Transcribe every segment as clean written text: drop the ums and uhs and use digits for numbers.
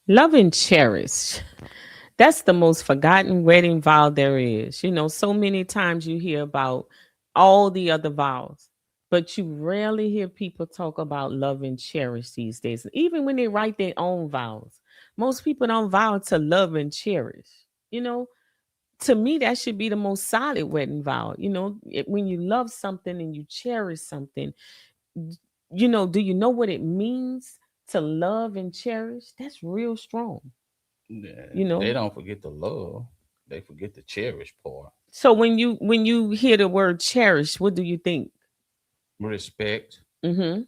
Love and cherish. That's the most forgotten wedding vow there is. So many times you hear about all the other vows, but you rarely hear people talk about love and cherish these days. Even when they write their own vows, most people don't vow to love and cherish. You know, to me, that should be the most solid wedding vow. When you love something and you cherish something, do you know what it means to love and cherish? That's real strong, Yeah, you know. they don't forget the love. They forget the cherish part. So when you hear the word cherish, what do you think? Respect. Mm-hmm.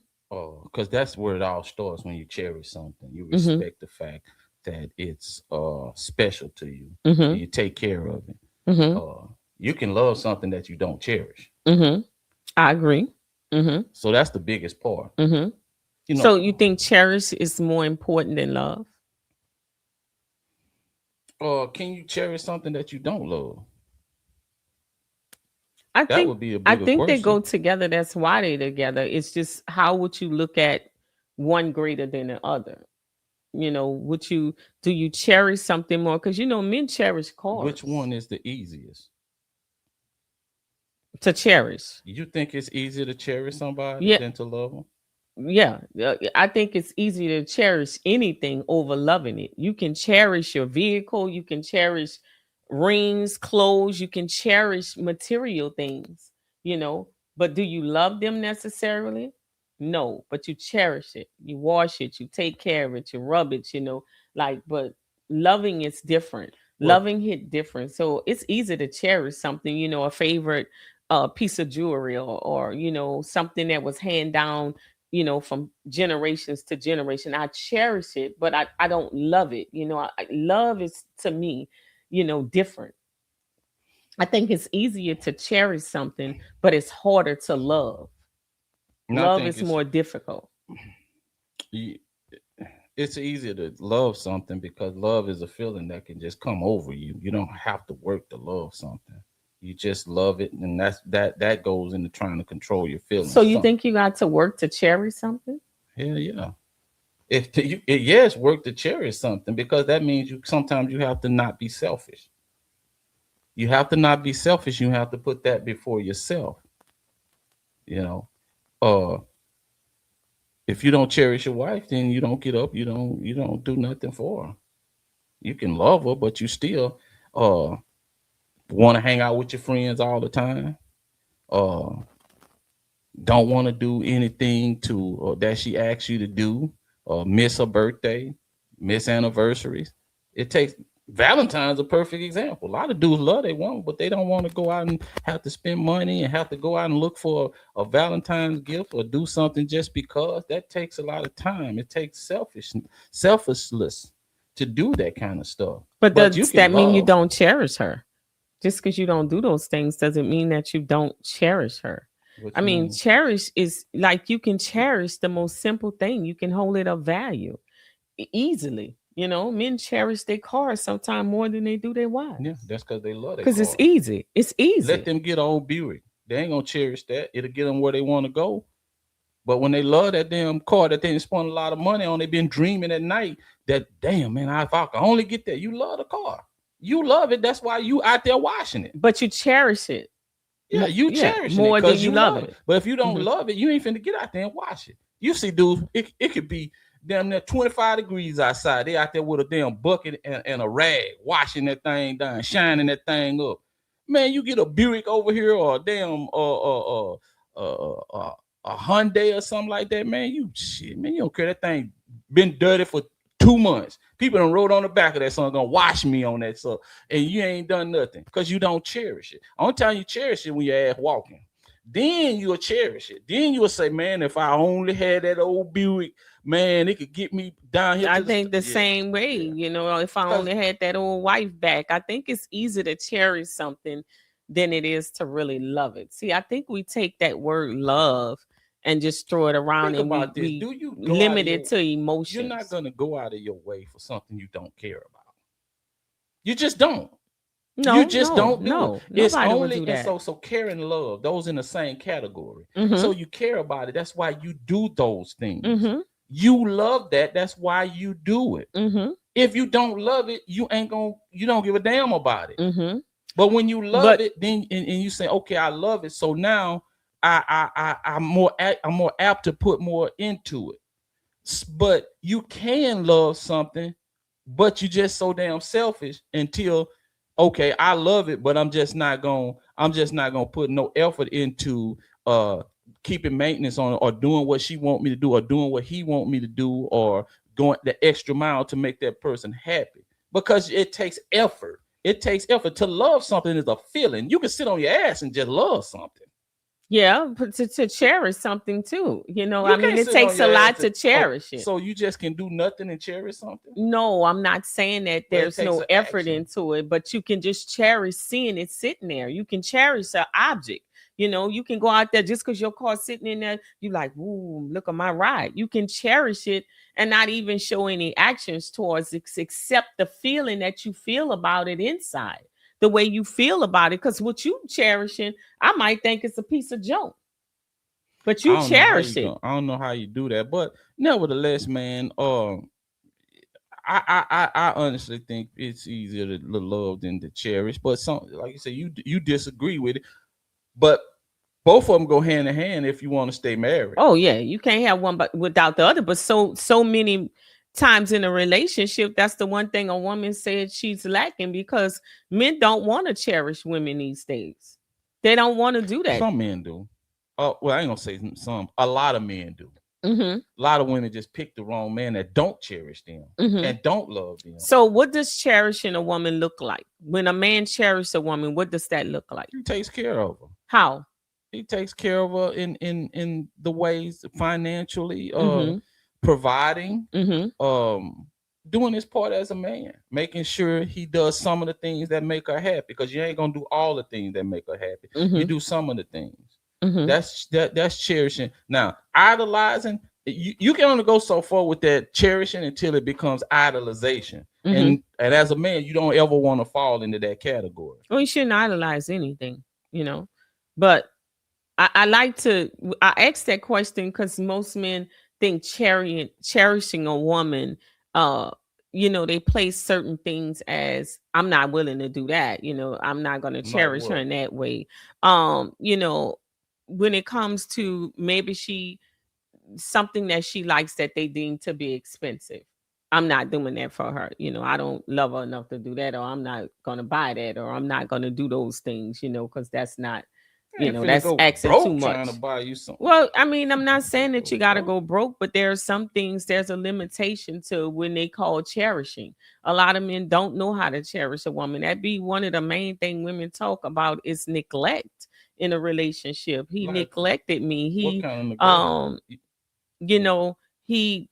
Because that's where it all starts when you cherish something. You Mm-hmm. respect the fact that it's special to you Mm-hmm. and you take care of it. Mm-hmm. You can love something that you don't cherish. Mm-hmm. I agree. Mm-hmm. So that's the biggest part. Mm-hmm. You know, So you think cherish is more important than love? can you cherish something that you don't love? I That think would be a I bigger think they question. go together. That's why they together. It's just how would you look at one greater than the other? Would you do you cherish something more? Because men cherish Which cars one is the easiest? to cherish. You think it's easier to cherish somebody Yeah, than to love them? yeah. I think it's easy to cherish anything over loving it. You can cherish your vehicle, you can cherish rings, clothes, you can cherish material things, you know, but do you love them necessarily? No, but you cherish it. You wash it, you take care of it, you rub it, but loving is different. Well, Loving hit different. So it's easy to cherish something, a favorite piece of jewelry or something that was hand down from generations to generation. I cherish it, but I don't love it. Love is to me, different. I think it's easier to cherish something, but it's harder to love. and I Love think is more difficult. y- it's easier to love something because love is a feeling that can just come over you. You don't have to work to love something. You just love it, and that goes into trying to control your So feelings. you think you got to work to cherish something? Hell yeah. Yes, work to cherish something because that means you sometimes you have to not be selfish. You have to not be selfish. You have to put that before yourself. You know, uh, if you don't cherish your wife, then you don't get up. You don't do nothing for her. You can love her, but you still uh want to hang out with your friends all the time. Uh, don't want to do anything to that she asks you to do. Miss her birthday, miss anniversaries. It takes Valentine's a perfect example. A lot of dudes love they woman, but they don't want to go out and have to spend money and have to go out and look for a Valentine's gift or do something just because. That takes a lot of time. It takes selfishness to do that kind of stuff. But But you does that can mean you love. don't cherish her? Just because you don't do those things doesn't mean that you don't cherish her. What I you mean, mean? cherish is like you can cherish the most simple thing. You can hold it of value easily. Men cherish their cars sometimes more than they do their Yeah, wives that's because they love their because it's cars. easy. It's Let easy. them get an old Buick. They ain't gonna cherish that. It'll get them where they want to go. But when they love that damn car that they didn't spend a lot of money on, they been dreaming at night that damn man, if I can only get that. You love the car. You love it. That's why you out there washing it. But you cherish it, Yeah, you yeah, cherishing it more than because you you love love it. it. But if you don't Hmm. love it, you ain't finna get out there and wash it. You see, dudes, it could be damn near 25 degrees outside. They out there with a damn bucket and a rag, washing that thing down, shining that thing up. Man, you get a Buick over here or a damn a Hyundai or something like that, man. You shit, man. You don't care. That thing been dirty for 2 months. People done wrote on the back of that song, gonna wash me on that stuff, and you ain't done nothing because you don't cherish it. Only time you cherish it when your ass walking. Then you'll cherish it. Then you'll say, man, if I only had that old Buick, man, it could get me down here I to the think the yeah, same way, yeah. if I Because only had that old wife back, I think it's easier to cherish something than it is to really love it. See, I think we take that word love and just throw it around think and we about this. we Do you go out of limit it your to you're not emotions. gonna go out of your way for something you don't care about. You just don't. You No, just no, don't do it. no. It's Nobody would only do and that. so care and love, those in the same category. Mhm. So you care about it. That's why you do those things. Mhm. You love that. That's why you do it. Mhm. If you don't love it, you don't give a damn about it. Mhm. But when you love But it, then and you say, okay, I love it. So now I'm more apt to put more into it. But you can love something, but you just so damn selfish until, okay, I love it, but I'm just not gonna put no effort into uh keeping maintenance on it, or doing what she want me to do, or doing what he want me to do, or going the extra mile to make that person happy. Because it takes effort. It takes effort. To love something is a feeling. You can sit on your ass and just love something. yeah, but to cherish something too. I You mean, can't it sit on takes your a ass lot to, to oh, cherish it. so you just can do nothing and cherish something? No, I'm not saying that Well, it there's takes no an effort action. into it, but you can just cherish seeing it sitting there. You can cherish an object. You can go out there just because your car's sitting in there. You like, ooh, look at my ride. You can cherish it and not even show any actions towards it, except the feeling that you feel about it inside, the way you feel about it. Because what you cherishing, I might think it's a piece of junk, but I you don't know how you cherish it. go. I don't know how you do that, but nevertheless, man, I honestly think it's easier to love than to cherish. But some, like you said, you disagree with it, but both of them go hand in hand if you want to stay married. Oh yeah, you can't have one but without the other. But so many times in a relationship, that's the one thing a woman said she's lacking, because men don't want to cherish women these days. They don't want to do that. Some men do. Well, I ain't gonna say some. A lot of men do. Mhm. A lot of women just pick the wrong man that don't cherish them Mhm. and don't love them. So what does cherishing a woman look like? When a man cherishes a woman, what does that look like? He takes care of her. How? He takes care of her in the ways financially, Mhm. providing, Mhm. um, doing his part as a man, making sure he does some of the things that make her happy. Because you ain't gonna do all the things that make her happy. You Mhm. do some of the things. Mhm. That's cherishing. Now, idolizing, you can only go so far with that cherishing until it becomes idolization. Mhm. And as a man, you don't ever want to fall into that category. Well, you shouldn't idolize anything, you know. But I like to I ask that question because most men think cherishing a woman, uh, they place certain things as, I'm not willing to do that. I'm not gonna Like cherish her what? in that way. Um, you know, when it comes to maybe something that she likes that they deem to be expensive. I'm not doing that for her. I don't love her enough to do that, or I'm not gonna buy that, or I'm not gonna do those things, because that's not, I ain't finna that's go asking too broke trying to much. buy you something. Well, I mean, I'm not Finna saying that go you gotta broke. go broke, but there are some things, there's a limitation to when they call cherishing. A lot of men don't know how to cherish a woman. That be one of the main thing women talk about is neglect in a relationship. He Like neglected me. what He kind of neglect? um you know he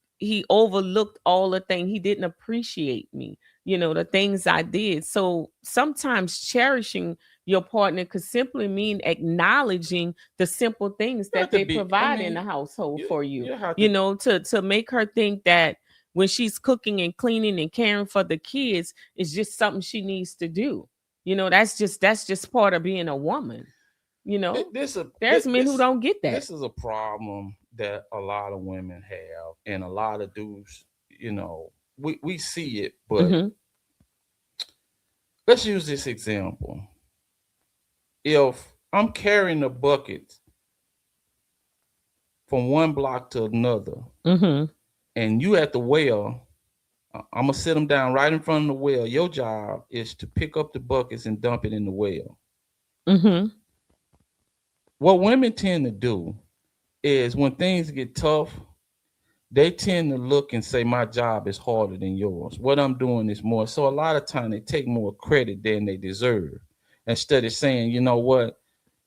overlooked all the things. He didn't appreciate me, the things I did. So sometimes cherishing your partner could simply mean acknowledging the simple things You have that to they be. I provide in the mean, household you for you, you have to. to make her think that when she's cooking and cleaning and caring for the kids, it's just something she needs to do. That's just part of being a woman. This a There's men who don't get that. this is a problem that a lot of women have, and a lot of dudes. You know, we see it, but Hmm. let's use this example. If I'm carrying a bucket from one block to another, Hmm. and you at the well, I'm gonna sit them down right in front of the well. Your job is to pick up the buckets and dump it in the well. Hmm. What women tend to do is when things get tough, they tend to look and say, my job is harder than yours. What I'm doing is more. So a lot of time they take more credit than they deserve. Instead of saying, you know what,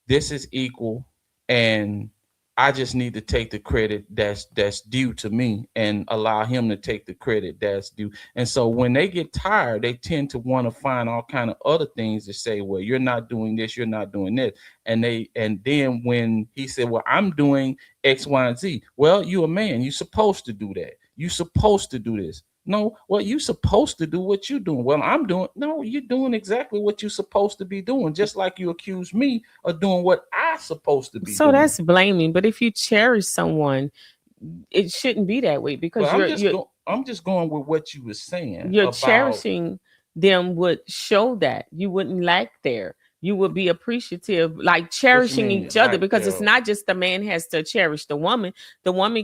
this is equal, and I just need to take the credit that's due to me and allow him to take the credit that's due. And so when they get tired, they tend to want to find all kind of other things to say, well, you're not doing this, you're not doing this. And then when he said, well, I'm doing X, Y, and Z, well, you a man, you're supposed to do that. You're supposed to do this. No, well, you're supposed to do what you're doing. Well, I'm doing. No, you're doing exactly what you're supposed to be doing. Just like you accuse me of doing what I'm supposed to be So doing. that's blaming. But if you cherish someone, it shouldn't be that way But because you're I'm just going with what you were saying you're about. cherishing them would show that you wouldn't lack there. You would be appreciative, like What you cherishing mean each other, lack because it's thereof? not just the man has to cherish the woman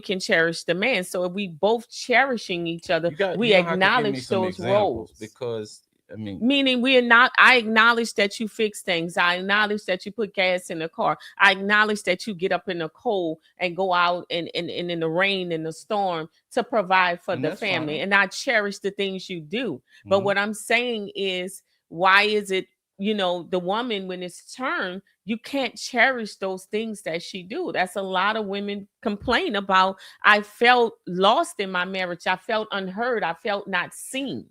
can cherish the man. So if we both cherishing each other, You we gonna have to give me acknowledge some those examples roles. because I mean, Meaning we're not, I acknowledge that you fix things. I acknowledge that you put gas in the car. I acknowledge that you get up in the cold and go out and in the rain and the storm to provide for and the that's family. fine. And I cherish the things you do. But Hmm. what I'm saying is, why is it, the woman, when it's turn, you can't cherish those things that she do? That's a lot of women complain about. I felt lost in my marriage. I felt unheard. I felt not seen.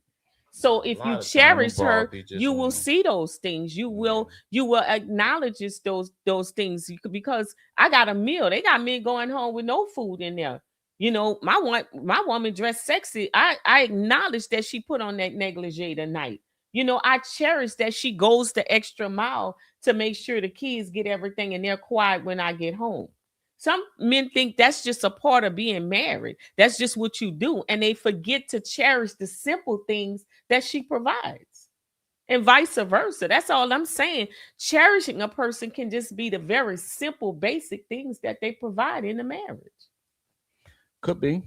So A if you lot of time, them cherish broad her, be just you will women. see those things. You Yeah. will acknowledge those things. Because I got a meal. They got me going home with no food in there. My woman dressed sexy. I acknowledge that she put on that negligee tonight. I cherish that she goes the extra mile to make sure the kids get everything and they're quiet when I get home. Some men think that's just a part of being married. That's just what you do. And they forget to cherish the simple things that she provides. And vice versa. That's all I'm saying. Cherishing a person can just be the very simple, basic things that they provide in a marriage. Could be.